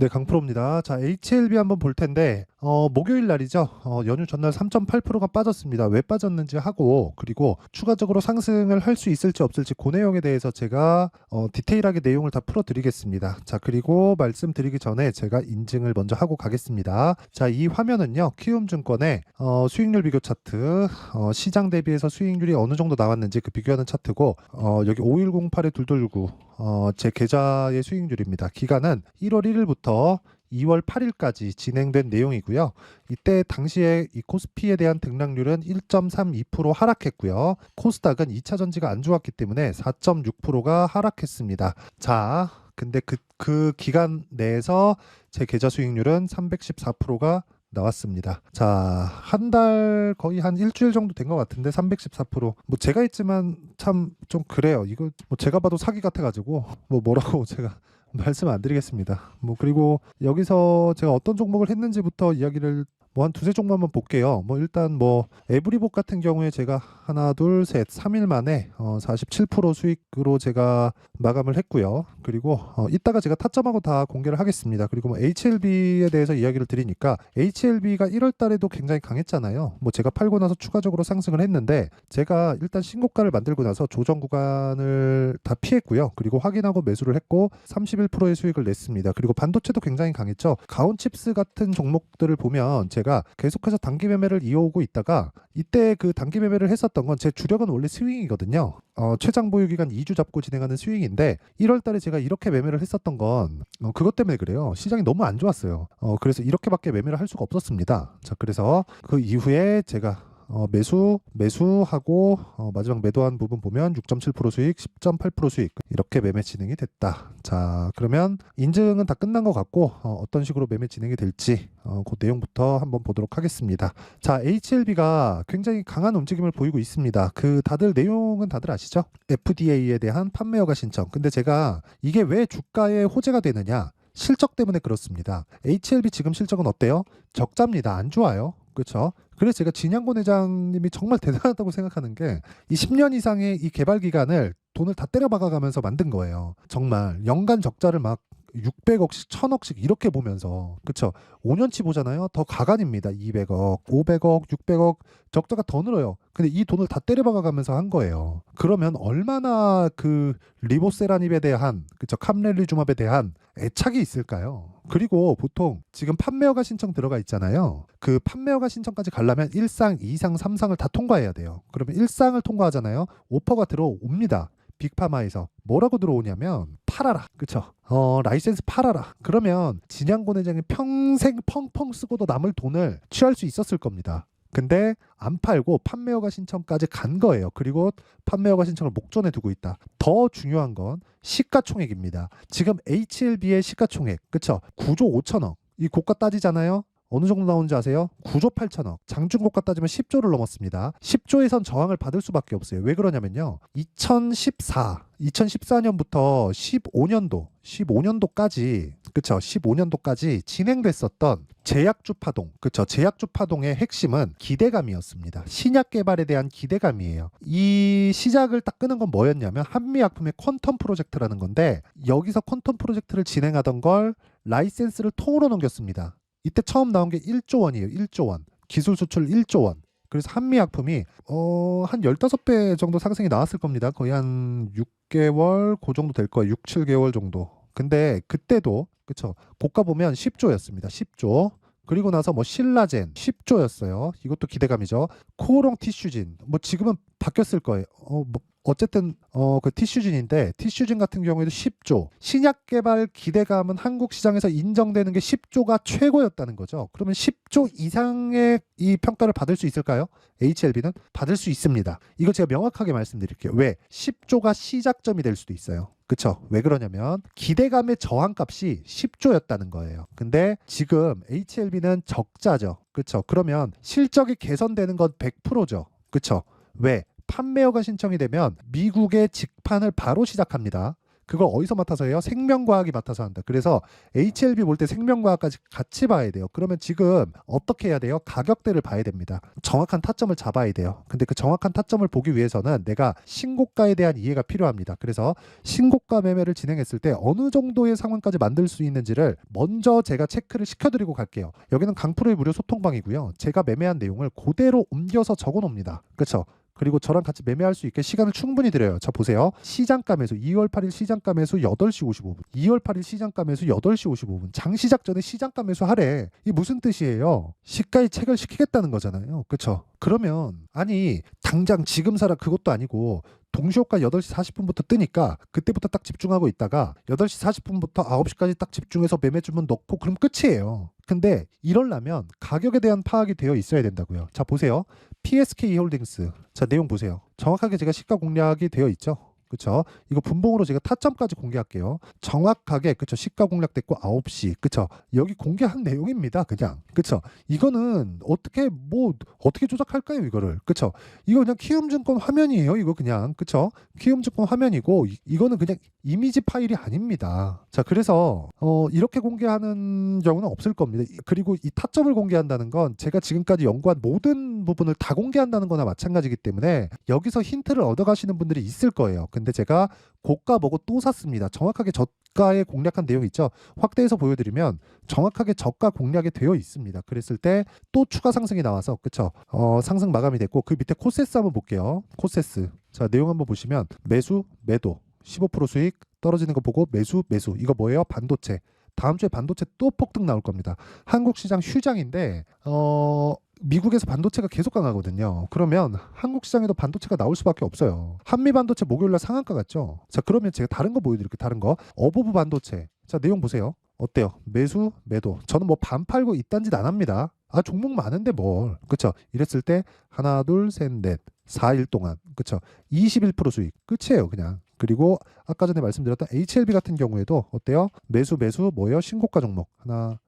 네, 강프로입니다. 자, HLB 한번 볼 텐데, 목요일 날이죠. 연휴 전날 3.8%가 빠졌습니다. 왜 빠졌는지 하고, 그리고 추가적으로 상승을 할 수 있을지 없을지 그 내용에 대해서 제가 디테일하게 내용을 다 풀어드리겠습니다. 자, 그리고 말씀드리기 전에 제가 인증을 먼저 하고 가겠습니다. 자, 이 화면은요, 키움증권의 수익률 비교 차트, 시장 대비해서 수익률이 어느 정도 나왔는지 그 비교하는 차트고, 여기 5108에 2219, 제 계좌의 수익률입니다. 기간은 1월 1일부터 2월 8일까지 진행된 내용이고요. 이때 당시에 이 코스피에 대한 등락률은 1.32% 하락했고요. 코스닥은 2차 전지가 안 좋았기 때문에 4.6%가 하락했습니다. 자, 근데 그 기간 내에서 제 계좌 수익률은 314%가 나왔습니다. 자, 한 달 거의 한 일주일 정도 된 것 같은데 314%. 뭐 제가 했지만 참 좀 그래요. 이거 뭐 제가 봐도 사기 같아가지고 뭐라고 제가 말씀 안 드리겠습니다. 뭐 그리고 여기서 제가 어떤 종목을 했는지부터 이야기를 뭐 한 두세 종목만 볼게요. 뭐 일단 뭐 에브리복 같은 경우에 제가 하나 둘 셋 3일 만에 47% 수익으로 제가 마감을 했고요. 그리고 이따가 제가 타점하고 다 공개를 하겠습니다. 그리고 뭐 HLB에 대해서 이야기를 드리니까 HLB가 1월 달에도 굉장히 강했잖아요. 뭐 제가 팔고 나서 추가적으로 상승을 했는데 제가 일단 신고가를 만들고 나서 조정 구간을 다 피했고요. 그리고 확인하고 매수를 했고 31%의 수익을 냈습니다. 그리고 반도체도 굉장히 강했죠. 가온칩스 같은 종목들을 보면 제가 계속해서 단기 매매를 이어오고 있다가 이때 그 단기 매매를 했었던 건 제 주력은 원래 스윙이거든요. 최장 보유 기간 2주 잡고 진행하는 스윙인데 1월 달에 제가 이렇게 매매를 했었던 건 그것 때문에 그래요. 시장이 너무 안 좋았어요. 그래서 이렇게밖에 매매를 할 수가 없었습니다. 자, 그래서 그 이후에 제가 매수하고 마지막 매도한 부분 보면 6.7% 수익, 10.8% 수익 이렇게 매매 진행이 됐다. 자, 그러면 인증은 다 끝난 것 같고 어떤 식으로 매매 진행이 될지 그 내용부터 한번 보도록 하겠습니다. 자, HLB가 굉장히 강한 움직임을 보이고 있습니다. 그 다들 내용은 다들 아시죠? FDA에 대한 판매 허가 신청. 근데 제가 이게 왜 주가에 호재가 되느냐? 실적 때문에 그렇습니다. HLB 지금 실적은 어때요? 적자입니다. 안 좋아요. 그렇죠? 그래서 제가 진양곤 회장님이 정말 대단하다고 생각하는 게 이 10년 이상의 이 개발 기간을 돈을 다 때려박아가면서 만든 거예요. 정말 연간 적자를 막 600억씩, 1000억씩 이렇게 보면서 그쵸? 5년치 보잖아요. 더 가관입니다. 200억, 500억, 600억 적자가 더 늘어요. 근데 이 돈을 다 때려박아가면서 한 거예요. 그러면 얼마나 그 리보세라닙에 대한 그쵸? 캄렐리주맙에 대한 애착이 있을까요? 그리고 보통 지금 판매허가 신청 들어가 있잖아요. 그 판매허가 신청까지 가려면 1상, 2상, 3상을 다 통과해야 돼요. 그러면 1상을 통과하잖아요. 오퍼가 들어옵니다. 빅파마에서 뭐라고 들어오냐면 팔아라. 그쵸? 라이센스 팔아라. 그러면 진양곤 회장이 평생 펑펑 쓰고도 남을 돈을 취할 수 있었을 겁니다. 근데 안 팔고 판매허가 신청까지 간 거예요. 그리고 판매허가 신청을 목전에 두고 있다. 더 중요한 건 시가총액입니다. 지금 HLB의 시가총액, 그쵸? 9조 5천억. 이 고가 따지잖아요. 어느 정도 나오는지 아세요? 9조 8천억. 장중고가 따지면 10조를 넘었습니다. 10조에선 저항을 받을 수밖에 없어요. 왜 그러냐면요. 2014년부터 15년도까지, 그쵸? 15년도까지 진행됐었던 제약주 파동, 그쵸? 제약주 파동의 핵심은 기대감이었습니다. 신약 개발에 대한 기대감이에요. 이 시작을 딱 끄는 건 뭐였냐면 한미약품의 퀀텀 프로젝트라는 건데 여기서 퀀텀 프로젝트를 진행하던 걸 라이센스를 통으로 넘겼습니다. 이때 처음 나온 게 1조 원이에요. 1조 원. 기술 수출 1조 원. 그래서 한미약품이 한 15배 정도 상승이 나왔을 겁니다. 거의 한 6개월 그 정도 될 거예요. 6, 7개월 정도. 근데 그때도 그쵸? 고가 보면 10조였습니다. 10조. 그리고 나서 뭐 신라젠 10조였어요. 이것도 기대감이죠. 코오롱 티슈진 뭐 지금은 바뀌었을 거예요. 어쨌든 그 티슈진인데 티슈진 같은 경우에도 10조. 신약 개발 기대감은 한국 시장에서 인정되는 게 10조가 최고였다는 거죠. 그러면 10조 이상의 이 평가를 받을 수 있을까요? HLB는 받을 수 있습니다. 이거 제가 명확하게 말씀드릴게요. 왜? 10조가 시작점이 될 수도 있어요. 그쵸? 왜 그러냐면 기대감의 저항값이 10조였다는 거예요. 근데 지금 HLB는 적자죠. 그쵸? 그러면 실적이 개선되는 건 100%죠. 그쵸? 왜? 판매허가 신청이 되면 미국의 직판을 바로 시작합니다. 그걸 어디서 맡아서 해요? 생명과학이 맡아서 한다. 그래서 HLB 볼 때 생명과학까지 같이 봐야 돼요. 그러면 지금 어떻게 해야 돼요? 가격대를 봐야 됩니다. 정확한 타점을 잡아야 돼요. 근데 그 정확한 타점을 보기 위해서는 내가 신고가에 대한 이해가 필요합니다. 그래서 신고가 매매를 진행했을 때 어느 정도의 상황까지 만들 수 있는지를 먼저 제가 체크를 시켜드리고 갈게요. 여기는 강프로의 무료 소통방이고요. 제가 매매한 내용을 그대로 옮겨서 적어 놓습니다. 그렇죠? 그리고 저랑 같이 매매할 수 있게 시간을 충분히 드려요. 자, 보세요. 시장가 매수 2월 8일 시장가 매수 8시 55분. 2월 8일 시장가 매수 8시 55분. 장시작 전에 시장가 매수 하래. 이게 무슨 뜻이에요? 시가에 체결시키겠다는 거잖아요. 그렇죠? 그러면 아니 당장 지금 사라 그것도 아니고 동시호가 8시 40분부터 뜨니까 그때부터 딱 집중하고 있다가 8시 40분부터 9시까지 딱 집중해서 매매 주문 넣고 그럼 끝이에요. 근데 이러려면 가격에 대한 파악이 되어 있어야 된다고요. 자, 보세요. PSK 홀딩스. 자, 내용 보세요. 정확하게 제가 시가 공략이 되어 있죠. 그쵸? 이거 분봉으로 제가 타점까지 공개할게요. 정확하게 그쵸? 시가 공략됐고 9시 그쵸? 여기 공개한 내용입니다. 그냥 그쵸? 이거는 어떻게 조작할까요? 이거를 그쵸? 이거 그냥 키움증권 화면이에요. 이거 그냥 그쵸? 키움증권 화면이고 이거는 그냥 이미지 파일이 아닙니다. 자, 그래서 이렇게 공개하는 경우는 없을 겁니다. 그리고 이 타점을 공개한다는 건 제가 지금까지 연구한 모든 부분을 다 공개한다는 거나 마찬가지이기 때문에 여기서 힌트를 얻어가시는 분들이 있을 거예요. 근데 제가 고가 보고 또 샀습니다. 정확하게 저가에 공략한 내용 있죠. 확대해서 보여드리면 정확하게 저가 공략이 되어 있습니다. 그랬을 때 또 추가 상승이 나와서 그쵸? 상승 마감이 됐고 그 밑에 코세스 한번 볼게요. 코세스. 자, 내용 한번 보시면 매수 매도 15% 수익 떨어지는 거 보고 매수 이거 뭐예요? 반도체. 다음 주에 반도체 또 폭등 나올 겁니다. 한국 시장 휴장인데 미국에서 반도체가 계속 강하거든요. 그러면 한국 시장에도 반도체가 나올 수밖에 없어요. 한미 반도체 목요일날 상한가 같죠? 자, 그러면 제가 다른 거 보여드릴게요. 다른 거. 어보브 반도체. 자, 내용 보세요. 어때요? 매수, 매도. 저는 뭐 반 팔고 이딴 짓 안 합니다. 아, 종목 많은데 뭘. 그쵸? 이랬을 때 하나, 둘, 셋, 넷. 4일 동안. 그쵸? 21% 수익. 끝이에요, 그냥. 그리고 아까 전에 말씀드렸던 HLB 같은 경우에도 어때요? 매수 뭐예요? 신고가 종목.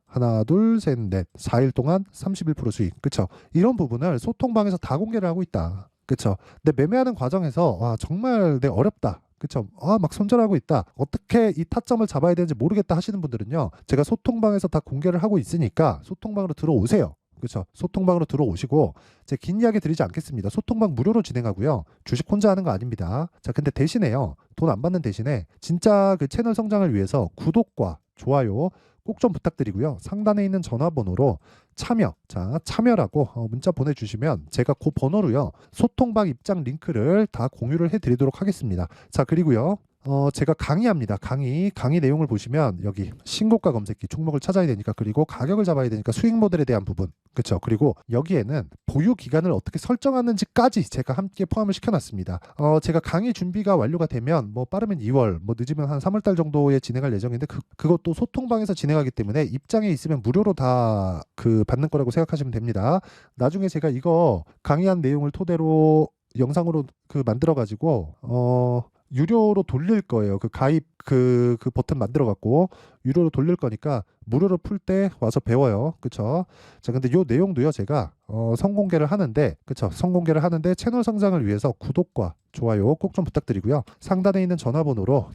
하나, 둘, 셋, 넷. 4일 동안 31% 수익. 그쵸? 이런 부분을 소통방에서 다 공개를 하고 있다. 그쵸? 근데 매매하는 과정에서 와, 정말 어렵다. 그쵸? 막 손절하고 있다. 어떻게 이 타점을 잡아야 되는지 모르겠다 하시는 분들은요. 제가 소통방에서 다 공개를 하고 있으니까 소통방으로 들어오세요. 그렇죠. 소통방으로 들어오시고 제가 긴 이야기 드리지 않겠습니다. 소통방 무료로 진행하고요. 주식 혼자 하는 거 아닙니다. 자, 근데 대신에요. 돈 안 받는 대신에 진짜 그 채널 성장을 위해서 구독과 좋아요 꼭 좀 부탁드리고요. 상단에 있는 전화번호로 참여라고 문자 보내주시면 제가 그 번호로요. 소통방 입장 링크를 다 공유를 해드리도록 하겠습니다. 자, 그리고요. 제가 강의합니다. 강의 내용을 보시면 여기 신고가 검색기 종목을 찾아야 되니까 그리고 가격을 잡아야 되니까 수익 모델에 대한 부분 그렇죠. 그리고 여기에는 보유 기간을 어떻게 설정하는지까지 제가 함께 포함을 시켜놨습니다. 제가 강의 준비가 완료가 되면 뭐 빠르면 2월 뭐 늦으면 한 3월달 정도에 진행할 예정인데 그것도 소통방에서 진행하기 때문에 입장에 있으면 무료로 다 받는 거라고 생각하시면 됩니다. 나중에 제가 이거 강의한 내용을 토대로 영상으로 만들어 가지고 유료로 돌릴 거예요. 가입 버튼 만들어 갖고 유료로 돌릴 거니까 무료로 풀 때 와서 배워요. 그쵸? 자, 근데 요 내용도요, 제가 선공개를 하는데, 그쵸? 선공개를 하는데 채널 성장을 위해서 구독과 좋아요 꼭 좀 부탁드리고요. 상단에 있는 전화번호로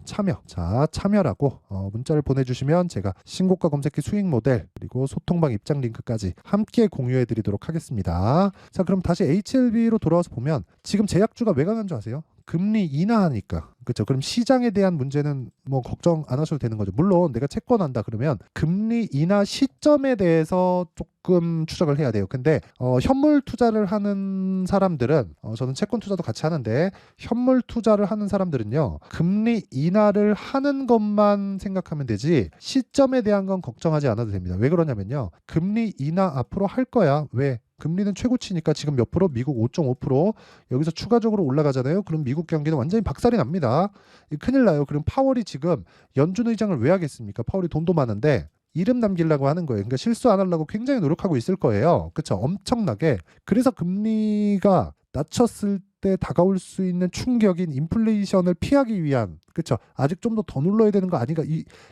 참여라고 문자를 보내주시면 제가 신고가 검색기 수익 모델 그리고 소통방 입장 링크까지 함께 공유해 드리도록 하겠습니다. 자, 그럼 다시 HLB로 돌아와서 보면 지금 제약주가 왜 강한 줄 아세요? 금리 인하하니까. 그렇죠. 그럼 시장에 대한 문제는 뭐 걱정 안 하셔도 되는 거죠. 물론 내가 채권한다 그러면 금리 인하 시점에 대해서 조금 추적을 해야 돼요. 근데 현물 투자를 하는 사람들은 저는 채권 투자도 같이 하는데 현물 투자를 하는 사람들은요. 금리 인하를 하는 것만 생각하면 되지 시점에 대한 건 걱정하지 않아도 됩니다. 왜 그러냐면요. 금리 인하 앞으로 할 거야. 왜? 금리는 최고치니까 지금 몇 프로? 미국 5.5% 여기서 추가적으로 올라가잖아요. 그럼 미국 경기는 완전히 박살이 납니다. 큰일 나요. 그럼 파월이 지금 연준 의장을 왜 하겠습니까? 파월이 돈도 많은데 이름 남기려고 하는 거예요. 그러니까 실수 안 하려고 굉장히 노력하고 있을 거예요. 그렇죠? 엄청나게. 그래서 금리가 낮췄을 때 다가올 수 있는 충격인 인플레이션을 피하기 위한 그렇죠. 아직 좀 더 눌러야 되는 거 아닌가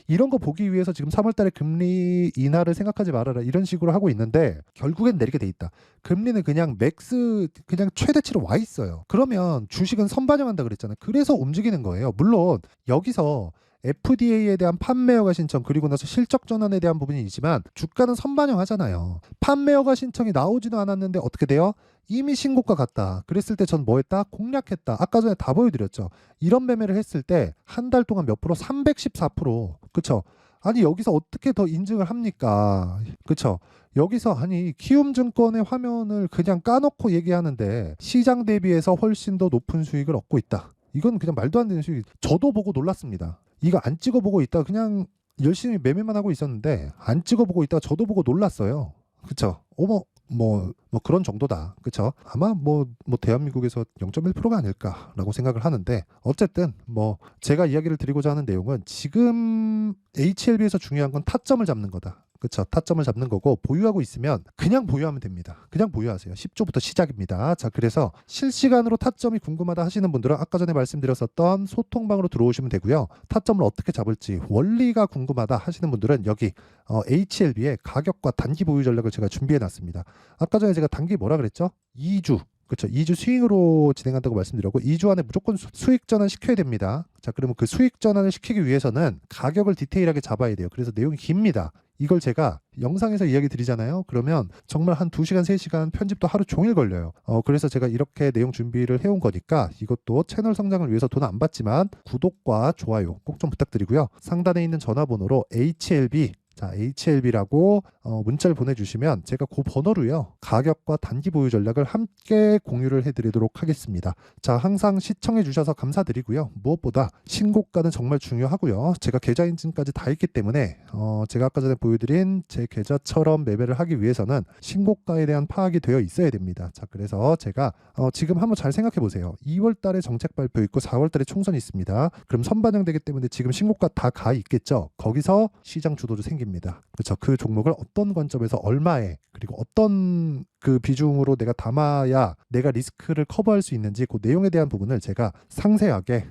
이런 거 보기 위해서 지금 3월 달에 금리 인하를 생각하지 말아라 이런 식으로 하고 있는데 결국엔 내리게 돼 있다. 금리는 그냥 맥스 그냥 최대치로 와 있어요. 그러면 주식은 선반영한다 그랬잖아요. 그래서 움직이는 거예요. 물론 여기서 FDA에 대한 판매허가 신청 그리고 나서 실적 전환에 대한 부분이지만 주가는 선반영하잖아요. 판매허가 신청이 나오지도 않았는데 어떻게 돼요? 이미 신고가 갔다. 그랬을 때 전 뭐 했다? 공략했다. 아까 전에 다 보여드렸죠. 이런 매매를 했을 때 한 달 동안 몇 프로? 314%. 그쵸? 아니 여기서 어떻게 더 인증을 합니까? 그쵸? 여기서 아니 키움증권의 화면을 그냥 까놓고 얘기하는데 시장 대비해서 훨씬 더 높은 수익을 얻고 있다. 이건 그냥 말도 안 되는 수익. 저도 보고 놀랐습니다. 이거 안 찍어보고 있다 그냥 열심히 매매만 하고 있었는데 안 찍어보고 있다 저도 보고 놀랐어요. 그쵸? 어머 뭐 그런 정도다. 그쵸? 아마 뭐 대한민국에서 0.1%가 아닐까라고 생각을 하는데 어쨌든 뭐 제가 이야기를 드리고자 하는 내용은 지금 HLB에서 중요한 건 타점을 잡는 거다. 그쵸? 타점을 잡는 거고 보유하고 있으면 그냥 보유하면 됩니다. 그냥 보유하세요. 10조부터 시작입니다. 자, 그래서 실시간으로 타점이 궁금하다 하시는 분들은 아까 전에 말씀드렸었던 소통방으로 들어오시면 되고요. 타점을 어떻게 잡을지 원리가 궁금하다 하시는 분들은 여기 HLB의 가격과 단기 보유 전략을 제가 준비해 놨습니다. 아까 전에 제가 단기 뭐라 그랬죠? 2주. 그렇죠. 2주 스윙으로 진행한다고 말씀드렸고 2주 안에 무조건 수익 전환 시켜야 됩니다. 자, 그러면 그 수익 전환을 시키기 위해서는 가격을 디테일하게 잡아야 돼요. 그래서 내용이 깁니다. 이걸 제가 영상에서 이야기 드리잖아요. 그러면 정말 한 2시간, 3시간 편집도 하루 종일 걸려요. 그래서 제가 이렇게 내용 준비를 해온 거니까 이것도 채널 성장을 위해서 돈 안 받지만 구독과 좋아요 꼭 좀 부탁드리고요. 상단에 있는 전화번호로 HLB 자, HLB라고 문자를 보내주시면 제가 그 번호로요. 가격과 단기 보유 전략을 함께 공유를 해드리도록 하겠습니다. 자, 항상 시청해주셔서 감사드리고요. 무엇보다 신고가는 정말 중요하고요. 제가 계좌 인증까지 다 있기 때문에 제가 아까 전에 보여드린 제 계좌처럼 매매를 하기 위해서는 신고가에 대한 파악이 되어 있어야 됩니다. 자, 그래서 제가 지금 한번 잘 생각해 보세요. 2월 달에 정책 발표 있고 4월 달에 총선이 있습니다. 그럼 선반영되기 때문에 지금 신고가 다 가 있겠죠. 거기서 시장 주도주 생깁니다. 그렇죠. 그 종목을 어떤 관점에서 얼마에 그리고 어떤 그 비중으로 내가 담아야 내가 리스크를 커버할 수 있는지 그 내용에 대한 부분을 제가 상세하게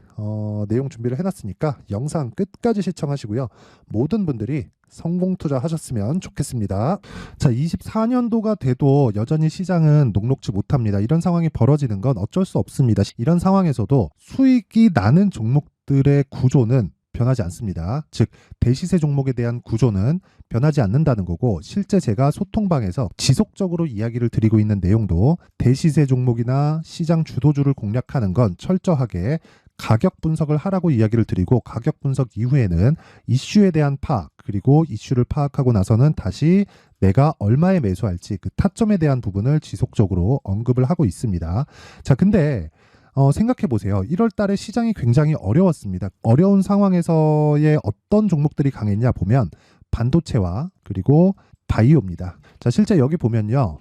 내용 준비를 해놨으니까 영상 끝까지 시청하시고요. 모든 분들이 성공 투자하셨으면 좋겠습니다. 자, 24년도가 돼도 여전히 시장은 녹록지 못합니다. 이런 상황이 벌어지는 건 어쩔 수 없습니다. 이런 상황에서도 수익이 나는 종목들의 구조는 변하지 않습니다. 즉 대시세 종목에 대한 구조는 변하지 않는다는 거고 실제 제가 소통방에서 지속적으로 이야기를 드리고 있는 내용도 대시세 종목이나 시장 주도주를 공략하는 건 철저하게 가격 분석을 하라고 이야기를 드리고 가격 분석 이후에는 이슈에 대한 파악 그리고 이슈를 파악하고 나서는 다시 내가 얼마에 매수할지 그 타점에 대한 부분을 지속적으로 언급을 하고 있습니다. 자, 근데 생각해 보세요. 1월 달에 시장이 굉장히 어려웠습니다. 어려운 상황에서의 어떤 종목들이 강했냐 보면 반도체와 그리고 바이오입니다. 자, 실제 여기 보면요.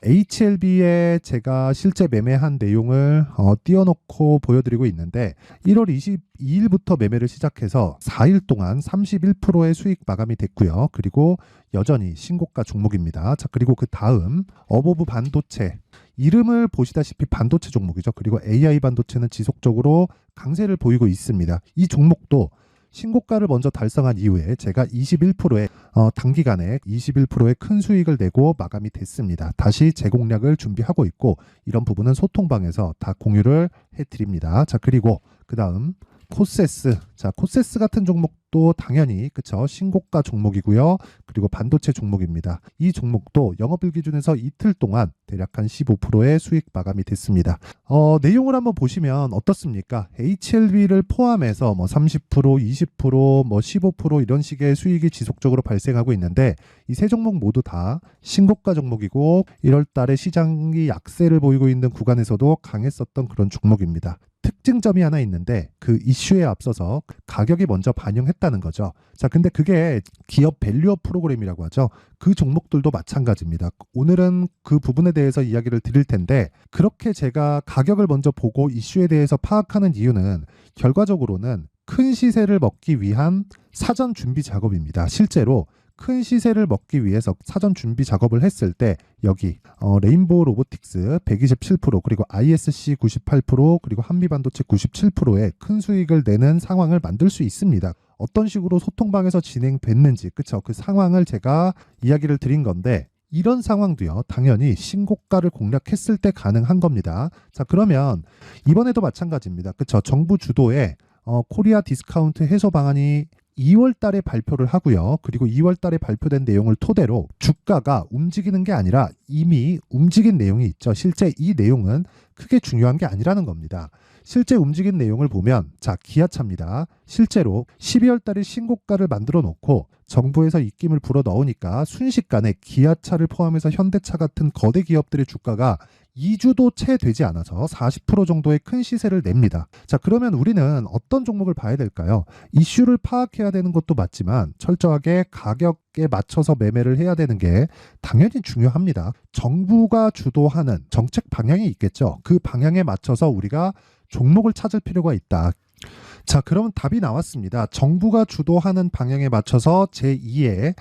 HLB에 제가 실제 매매한 내용을 띄워놓고 보여드리고 있는데 1월 22일부터 매매를 시작해서 4일 동안 31%의 수익 마감이 됐고요. 그리고 여전히 신고가 종목입니다. 자, 그리고 그 다음 어보브 반도체 이름을 보시다시피 반도체 종목이죠. 그리고 AI 반도체는 지속적으로 강세를 보이고 있습니다. 이 종목도 신고가를 먼저 달성한 이후에 제가 21%의 단기간에 21%의 큰 수익을 내고 마감이 됐습니다. 다시 재공략을 준비하고 있고 이런 부분은 소통방에서 다 공유를 해드립니다. 자, 그리고 그 다음 코세스. 자, 코세스 같은 종목도 당연히 그쵸 신고가 종목이고요. 그리고 반도체 종목입니다. 이 종목도 영업일 기준에서 이틀 동안 대략 한 15%의 수익 마감이 됐습니다. 내용을 한번 보시면 어떻습니까? HLB를 포함해서 뭐 30%, 20%, 뭐 15% 이런 식의 수익이 지속적으로 발생하고 있는데 이 세 종목 모두 다 신고가 종목이고 1월 달에 시장이 약세를 보이고 있는 구간에서도 강했었던 그런 종목입니다. 특징점이 하나 있는데 그 이슈에 앞서서 가격이 먼저 반영했다는 거죠. 자, 근데 그게 기업 밸류업 프로그램이라고 하죠. 그 종목들도 마찬가지입니다. 오늘은 그 부분에 대해서 이야기를 드릴 텐데 그렇게 제가 가격을 먼저 보고 이슈에 대해서 파악하는 이유는 결과적으로는 큰 시세를 먹기 위한 사전 준비 작업입니다. 실제로 큰 시세를 먹기 위해서 사전 준비 작업을 했을 때 여기 레인보우 로보틱스 127% 그리고 ISC 98% 그리고 한미반도체 97%의 큰 수익을 내는 상황을 만들 수 있습니다. 어떤 식으로 소통방에서 진행됐는지 그쵸? 그 상황을 제가 이야기를 드린 건데 이런 상황도요 당연히 신고가를 공략했을 때 가능한 겁니다. 자, 그러면 이번에도 마찬가지입니다. 그쵸? 정부 주도의 코리아 디스카운트 해소 방안이 2월 달에 발표를 하고요. 그리고 2월 달에 발표된 내용을 토대로 주가가 움직이는 게 아니라 이미 움직인 내용이 있죠. 실제 이 내용은 크게 중요한 게 아니라는 겁니다. 실제 움직인 내용을 보면 자, 기아차입니다. 실제로 12월 달에 신고가를 만들어 놓고 정부에서 입김을 불어 넣으니까 순식간에 기아차를 포함해서 현대차 같은 거대 기업들의 주가가 2주도 채 되지 않아서 40% 정도의 큰 시세를 냅니다. 자, 그러면 우리는 어떤 종목을 봐야 될까요? 이슈를 파악해야 되는 것도 맞지만 철저하게 가격에 맞춰서 매매를 해야 되는 게 당연히 중요합니다. 정부가 주도하는 정책 방향이 있겠죠. 그 방향에 맞춰서 우리가 종목을 찾을 필요가 있다. 자, 그러면 답이 나왔습니다. 정부가 주도하는 방향에 맞춰서 제2의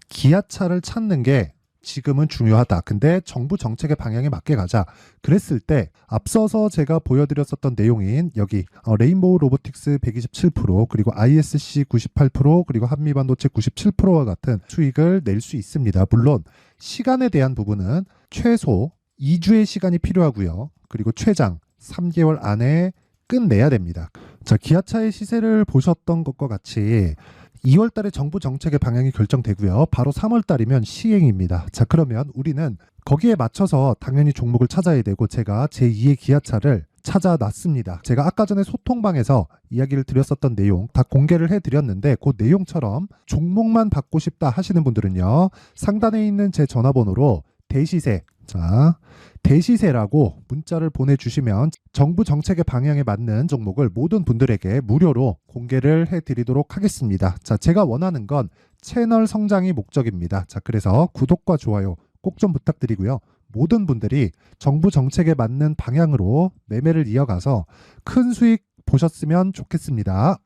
기아차를 찾는 게 지금은 중요하다. 근데 정부 정책의 방향에 맞게 가자. 그랬을 때 앞서서 제가 보여드렸었던 내용인 여기 레인보우 로보틱스 127% 그리고 ISC 98% 그리고 한미반도체 97%와 같은 수익을 낼 수 있습니다. 물론 시간에 대한 부분은 최소 2주의 시간이 필요하고요. 그리고 최장 3개월 안에 끝내야 됩니다. 자, 기아차의 시세를 보셨던 것과 같이 2월 달에 정부 정책의 방향이 결정되고요. 바로 3월 달이면 시행입니다. 자, 그러면 우리는 거기에 맞춰서 당연히 종목을 찾아야 되고 제가 제2의 기아차를 찾아놨습니다. 제가 아까 전에 소통방에서 이야기를 드렸었던 내용 다 공개를 해드렸는데 그 내용처럼 종목만 받고 싶다 하시는 분들은요. 상단에 있는 제 전화번호로 대시세, 자, 대시세라고 문자를 보내주시면 정부 정책의 방향에 맞는 종목을 모든 분들에게 무료로 공개를 해드리도록 하겠습니다. 자, 제가 원하는 건 채널 성장이 목적입니다. 자, 그래서 구독과 좋아요 꼭 좀 부탁드리고요. 모든 분들이 정부 정책에 맞는 방향으로 매매를 이어가서 큰 수익 보셨으면 좋겠습니다.